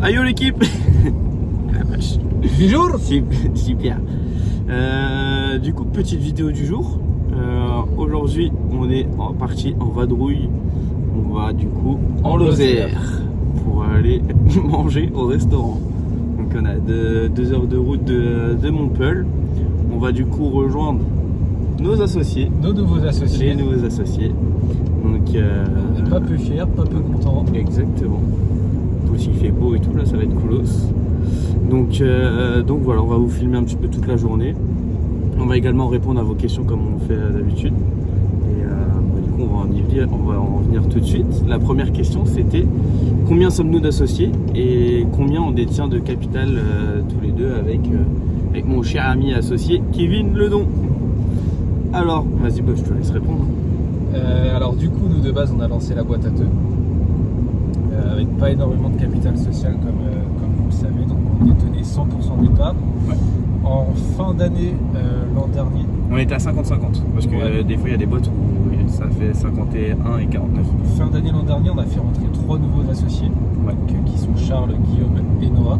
Aïe l'équipe. La vache. Bonjour. Super. Du coup, petite vidéo du jour. Aujourd'hui, on est parti en vadrouille. On va du coup en Lozère pour aller manger au restaurant. Donc on a 2 heures de route de Montpellier. On va du coup rejoindre nos associés. Nos nouveaux associés. Les nouveaux associés. Donc on n'est pas peu fiers, pas peu contents. Exactement. Aussi il fait beau et tout, là ça va être coolos. Donc voilà, on va vous filmer un petit peu toute la journée. On va également répondre à vos questions comme on fait d'habitude. Et du coup on va en venir tout de suite. La première question c'était combien sommes-nous d'associés et combien on détient de capital tous les deux avec mon cher ami associé Kevin Ledon. Alors, vas-y je te laisse répondre. Alors du coup nous de base on a lancé la boîte à deux avec pas énormément de capital social comme vous le savez, donc on détenait 100% des parts. Ouais. En fin d'année l'an dernier on était à 50-50 parce que des fois il y a des boîtes où ça fait 51 et 49. Fin d'année l'an dernier on a fait rentrer 3 nouveaux associés qui sont Charles, Guillaume et Noah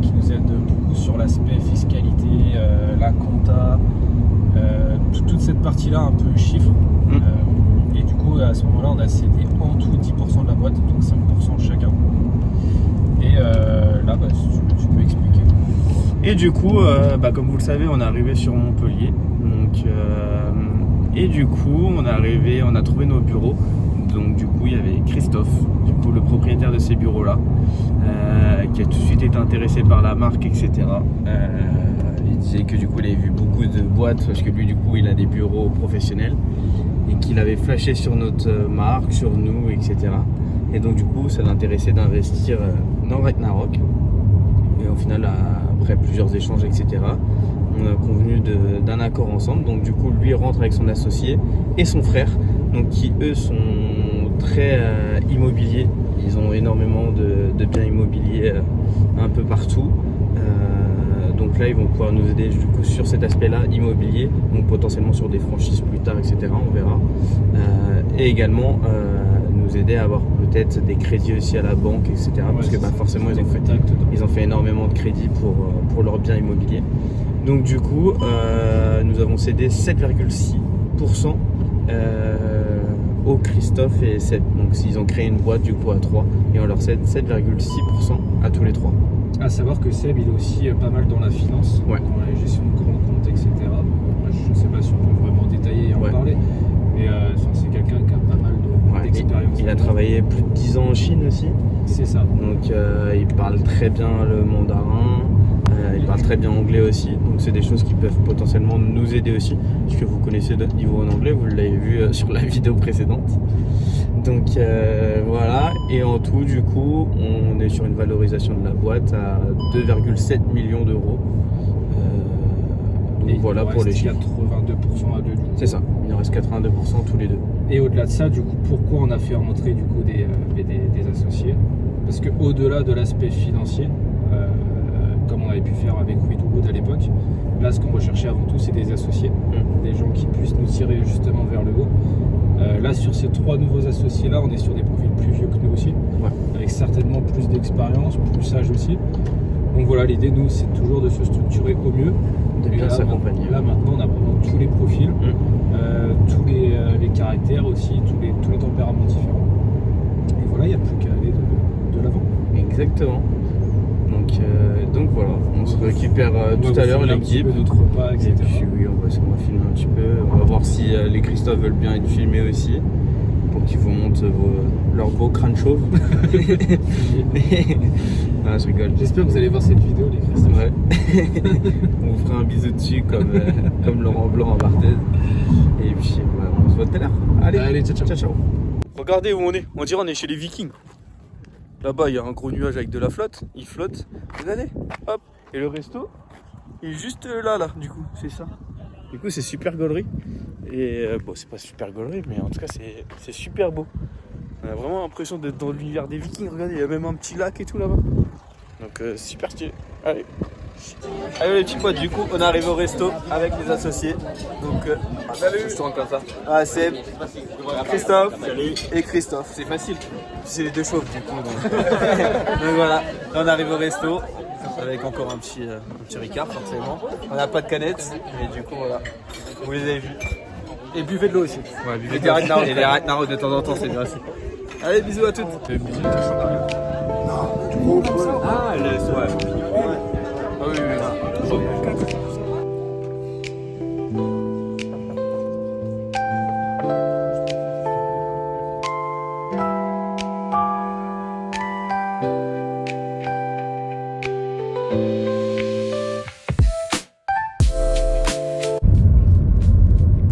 qui nous aident beaucoup sur l'aspect fiscalité, la compta, toute cette partie là un peu chiffre. Et du coup à ce moment là on a cédé en tout 10% de la boîte, donc 5% chacun. Et là tu peux expliquer. Et du coup comme vous le savez on est arrivé sur Montpellier, donc et du coup on a trouvé nos bureaux. Donc du coup il y avait Christophe, du coup le propriétaire de ces bureaux là, qui a tout de suite été intéressé par la marque, etc. Il disait que du coup il avait vu beaucoup de boîtes parce que lui du coup il a des bureaux professionnels et qu'il avait flashé sur notre marque, sur nous, etc. Et donc du coup ça l'intéressait d'investir dans Ragnarok. Et au final après plusieurs échanges, etc. on a convenu d'un accord ensemble. Donc du coup lui rentre avec son associé et son frère, donc qui eux sont très immobiliers. Ils ont énormément de biens immobiliers un peu partout. Donc là ils vont pouvoir nous aider du coup sur cet aspect là immobilier, donc potentiellement sur des franchises plus tard, etc. on verra. Et également nous aider à avoir peut-être des crédits aussi à la banque, etc. Parce que forcément ils ont fait énormément de crédits pour leurs biens immobiliers. Donc du coup nous avons cédé 7,6% au Christophe et Seb. Donc ils ont créé une boîte du coup à 3 et on leur cède 7,6% à tous les 3. À savoir que Seb il est aussi pas mal dans la finance, dans la gestion de grands comptes, etc. Je ne sais pas si on peut vraiment détailler et en parler, mais c'est quelqu'un qui a pas mal d'expérience. Il a travaillé plus de 10 ans en Chine aussi. C'est ça. Donc il parle très bien le mandarin, il parle très bien anglais aussi. Donc c'est des choses qui peuvent potentiellement nous aider aussi, puisque vous connaissez notre niveau en anglais, vous l'avez vu sur la vidéo précédente. Donc voilà, et en tout du coup on est sur une valorisation de la boîte à 2,7 millions d'euros. Donc et voilà pour les chiffres. 82% à deux. C'est ça, il en reste 82% tous les deux. Et au-delà de ça, du coup, pourquoi on a fait rentrer du coup des associés? Parce que au-delà de l'aspect financier, comme on avait pu faire avec We Do Good à l'époque, là ce qu'on recherchait avant tout c'est des associés, des gens qui puissent nous tirer justement vers le haut. Là sur ces 3 nouveaux associés là on est sur des profils plus vieux que nous aussi, avec certainement plus d'expérience, plus sage aussi. Donc voilà, l'idée nous c'est toujours de se structurer au mieux, de bien s'accompagner. Là maintenant on a vraiment tous les profils, tous les caractères aussi, tous les tempéraments différents. Et voilà, il n'y a plus qu'à aller de l'avant. Exactement. Donc voilà, on se récupère tout à l'heure l'équipe, notre repas, etc. Et puis oui, on va filmer un petit peu. On va voir si les Christophe veulent bien être filmés aussi, pour qu'ils vous montrent leur beau crâne chauve. Ah, je rigole. J'espère que vous allez voir cette vidéo, les Christophe. Ouais. On vous fera un bisou dessus comme Laurent Blanc en Barthez. Et puis on se voit tout à l'heure. Allez, ciao. Regardez où on est. On dirait on est chez les Vikings. Là-bas, il y a un gros nuage avec de la flotte. Il flotte. Regardez. Hop. Et le resto, il est juste là, du coup. C'est ça. Du coup, c'est super gaulerie. Et c'est pas super gaulerie, mais en tout cas, c'est super beau. On a vraiment l'impression d'être dans l'univers des Vikings. Regardez, il y a même un petit lac et tout là-bas. Donc, super stylé. Allez. Allez les petits potes, du coup on est arrivé au resto avec les associés. Donc salut, comme ça. Ah, c'est Christophe et Christophe. C'est facile. C'est les deux chauves du coup. Donc voilà. Là, on arrive au resto avec encore un petit Ricard, forcément. On n'a pas de canette, mais du coup, voilà. Vous les avez vus. Et buvez de l'eau aussi. Ouais, buvez Et de des l'eau. Ragnar. Et Et des Ragnar de temps en temps, c'est bien aussi. Allez, bisous à toutes. Ah, elle est ouais. Ah oui, oui.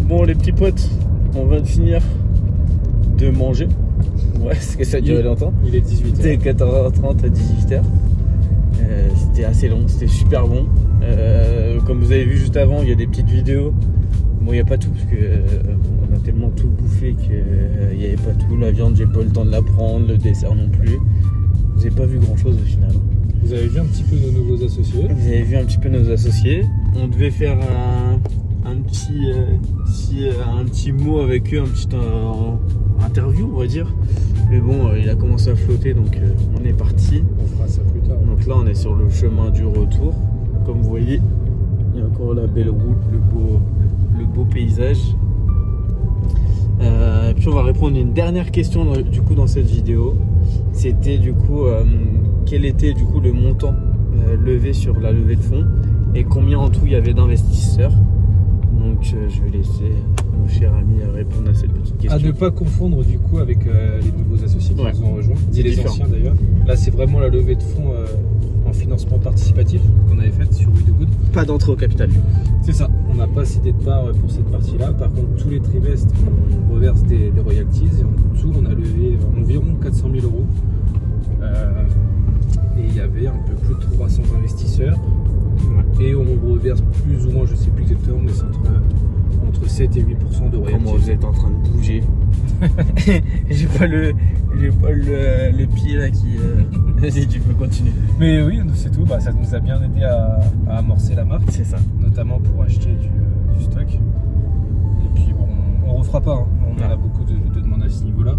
Bon les petits potes, on vient de finir de manger. Ouais, parce que ça a duré longtemps. Il est 18h. C'était 14h30 à 18h. C'était assez long, c'était super bon. Comme vous avez vu juste avant, il y a des petites vidéos. Bon, il n'y a pas tout parce que on a tellement tout bouffé qu'il n'y avait pas tout. La viande, j'ai pas eu le temps de la prendre, le dessert non plus. Vous n'avez pas vu grand chose au final. Vous avez vu un petit peu nos nouveaux associés. Vous avez vu un petit peu nos associés. On devait faire un petit mot avec eux, un petit interview on va dire. Mais bon, il a commencé à flotter donc on est parti. On fera ça plus tard. Donc là on est sur le chemin du retour. Comme vous voyez, il y a encore la belle route, le beau paysage. Et puis on va répondre à une dernière question du coup dans cette vidéo. C'était du coup quel était du coup le montant levé sur la levée de fonds et combien en tout il y avait d'investisseurs. Donc je vais laisser mon cher ami répondre à cette petite question. À ne pas confondre du coup avec les nouveaux associés qui Ouais. nous ont rejoints, C'est les différent. anciens d'ailleurs. Là c'est vraiment la levée de fonds en financement participatif qu'on avait faite sur We Do Good. Pas d'entrée au capital. C'est ça. On n'a pas cité de part pour cette partie-là. Par contre, tous les trimestres, on reverse des royalties. Et en tout, on a levé environ 400 000 euros. Et il y avait un peu plus de 300 investisseurs. Et on reverse plus ou moins, je ne sais plus exactement, mais c'est entre 7 et 8% de royalties. Comment vous êtes en train de bouger. J'ai pas le pied là qui. Vas-y, tu peux continuer. Mais oui, c'est tout. Bah, ça nous a bien aidé à amorcer la marque, C'est ça. notamment pour acheter du stock. Et puis bon, on refera pas, hein. On en a beaucoup de demandes à ce niveau-là.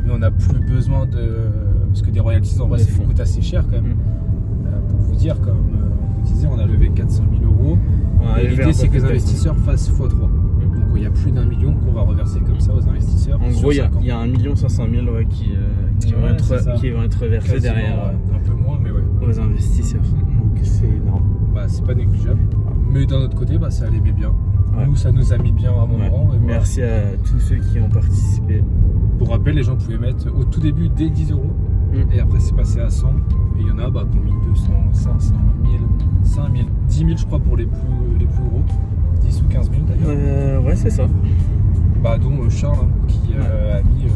Mais on n'a plus besoin de. Parce que des royalties en vrai, Des ça fonds. coûte assez cher quand même. Pour vous dire, comme on vous disait, on a levé 400 000 euros. Et l'idée, c'est que les investisseurs fassent x3. Donc il y a plus d'1 million qu'on va reverser comme ça aux investisseurs. En sur gros, il y 5 ans. a 1 500 000 qui vont Ouais, c'est ça. être reversés Quasiment, derrière ouais. Un peu moins, mais ouais. aux investisseurs. Donc c'est énorme. Bah, c'est pas négligeable. Mais d'un autre côté, bah, ça allait bien. Ouais. Nous, ça nous a mis bien à un moment. Ouais. Et voilà. Merci à tous ceux qui ont participé. Pour rappel, les gens pouvaient mettre au tout début dès 10 euros. Et après, c'est passé à 100. Et il y en a qui ont mis 200, 500, 1000, 5000, 10 000, je crois, pour les plus gros. 10 ou 15 000 d'ailleurs. Ouais, c'est ça. Bah, dont Charles, hein, qui a mis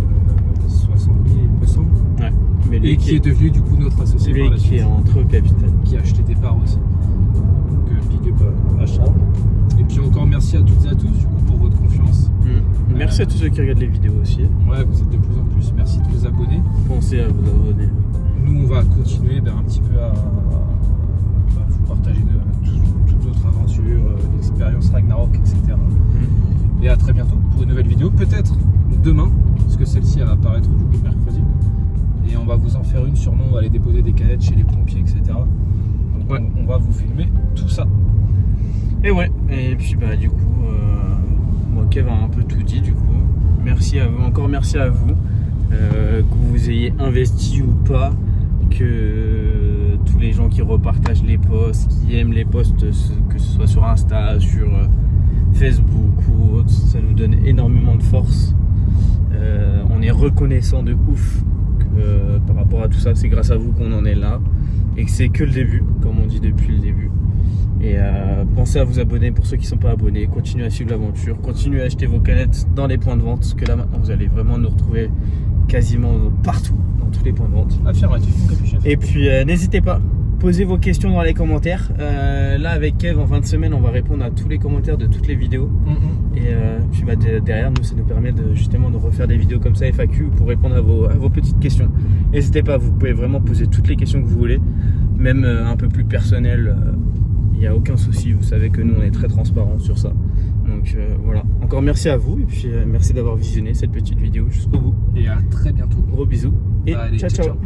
60 000, il me semble. Ouais. Mais lui Et qui est devenu du coup notre associé celui par la qui suite. est entré au capital. Qui a acheté des parts aussi. Donc, big up à Charles. Et puis encore merci à toutes et à tous du coup pour votre confiance. Merci à tous ceux qui regardent les vidéos aussi. Ouais, vous êtes de plus en plus. Merci de vous abonner. Pensez à vous abonner. Nous, on va continuer un petit peu à vous partager toute notre aventure, l'expérience Ragnarok, etc. Et à très bientôt pour une nouvelle vidéo, peut-être demain, parce que celle-ci elle va apparaître du coup mercredi. Et on va vous en faire une sûrement, on va aller déposer des canettes chez les pompiers, etc. Donc Ouais. on va vous filmer tout ça. Et ouais, et puis bah du coup, moi Kev a un peu tout dit du coup. Merci à vous, encore merci à vous, que vous ayez investi ou pas, que tous les gens qui repartagent les posts, qui aiment les posts, que ce soit sur Insta, sur Facebook ou autre, ça nous donne énormément de force. On est reconnaissant de ouf par rapport à tout ça, c'est grâce à vous qu'on en est là et que c'est que le début, comme on dit depuis le début. Et pensez à vous abonner pour ceux qui ne sont pas abonnés, continuez à suivre l'aventure, continuez à acheter vos canettes dans les points de vente, parce que là maintenant vous allez vraiment nous retrouver quasiment partout, dans tous les points de vente. Affirmatif, mon capuchef. Et puis n'hésitez pas, posez vos questions dans les commentaires. Là avec Kev en fin de semaine on va répondre à tous les commentaires de toutes les vidéos. Et puis bah, derrière nous ça nous permet justement de refaire des vidéos comme ça FAQ pour répondre à vos petites questions. N'hésitez pas, vous pouvez vraiment poser toutes les questions que vous voulez, même un peu plus personnelles. Il n'y a aucun souci, vous savez que nous on est très transparents sur ça. Donc voilà, encore merci à vous et puis merci d'avoir visionné cette petite vidéo jusqu'au bout. Et à très bientôt. Gros bisous et Allez, ciao ciao, ciao. ciao.